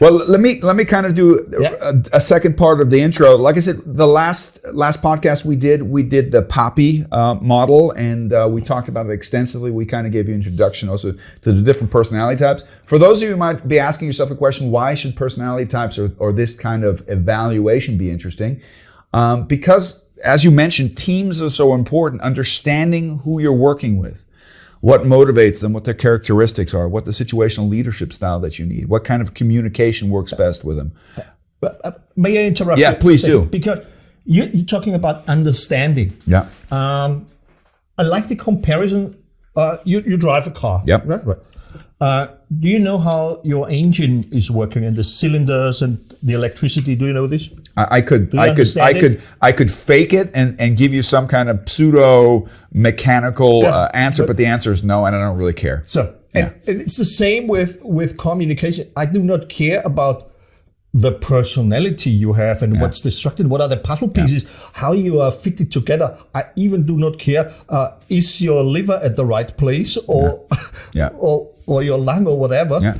Well, let me kind of do a second part of the intro. Like I said, the last podcast we did the POPI model, and we talked about it extensively. We kind of gave you an introduction also to the different personality types. For those of you who might be asking yourself the question, why should personality types or this kind of evaluation be interesting? Because, as you mentioned, teams are so important. Understanding who you're working with, what motivates them, what their characteristics are, what the situational leadership style that you need, what kind of communication works best with them. May I interrupt? Yeah, please do. Because you're talking about understanding. Yeah. I like the comparison. You drive a car. Yep. Right. Do you know how your engine is working and the cylinders and the electricity? Do you know this? I could fake it and give you some kind of pseudo mechanical answer, but the answer is no, and I don't really care. So, and it's the same with communication. I do not care about the personality you have and what's destructed, what are the puzzle pieces, how you are fitted together. I even do not care. Is your liver at the right place or or your lung or whatever? Yeah.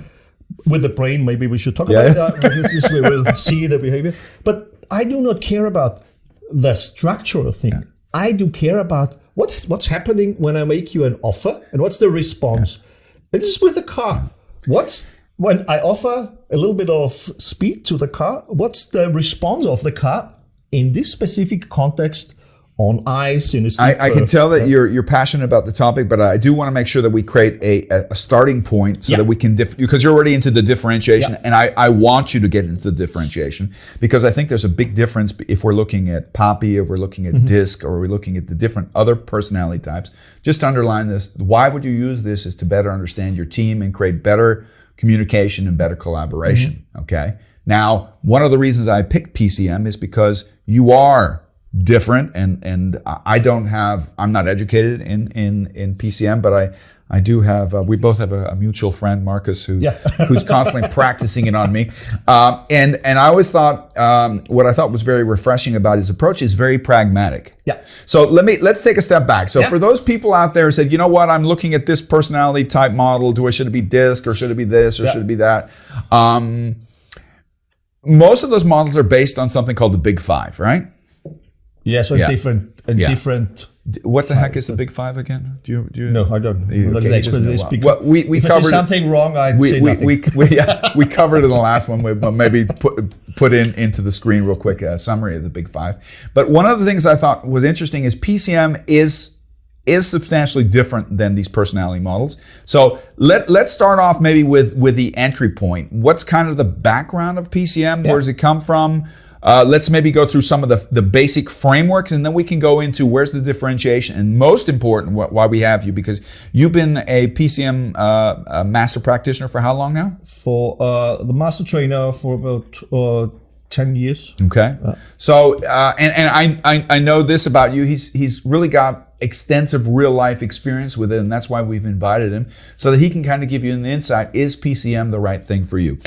With the brain, maybe we should talk about that. Because we will see the behavior. But I do not care about the structural thing. Yeah. I do care about what's happening when I make you an offer and what's the response. Yeah. This is with the car. When I offer a little bit of speed to the car, what's the response of the car in this specific context on ice? In a steep I can tell that you're passionate about the topic, but I do want to make sure that we create a starting point so that we can, because you're already into the differentiation, and I want you to get into the differentiation, because I think there's a big difference if we're looking at POPI, if we're looking at DISC, or we're looking at the different other personality types. Just to underline this, why would you use this is to better understand your team and create better communication and better collaboration, okay? Now, one of the reasons I picked PCM is because you are different, and I'm not educated in PCM, but I do have, we both have a mutual friend, Marcus, who's constantly practicing it on me. And I always thought, what I thought was very refreshing about his approach is very pragmatic. Yeah. So let's take a step back. So for those people out there who said, you know what, I'm looking at this personality type model, should it be DISC, or should it be this, or should it be that? Most of those models are based on something called the Big Five, right? Yeah, so different. What the heck is the Big Five again? Do you? No, I don't. Well, we if covered I say something wrong, I'd say nothing. We covered it in the last one, but maybe put into the screen real quick a summary of the Big Five. But one of the things I thought was interesting is PCM is substantially different than these personality models. So let's start off maybe with the entry point. What's kind of the background of PCM? Where does it come from? Let's maybe go through some of the basic frameworks, and then we can go into where's the differentiation. And most important, why we have you, because you've been a PCM master practitioner for how long now? For the master trainer for about 10 years. Okay. So, and I know this about you. He's really got extensive real life experience with it, and that's why we've invited him, so that he can kind of give you an insight. Is PCM the right thing for you?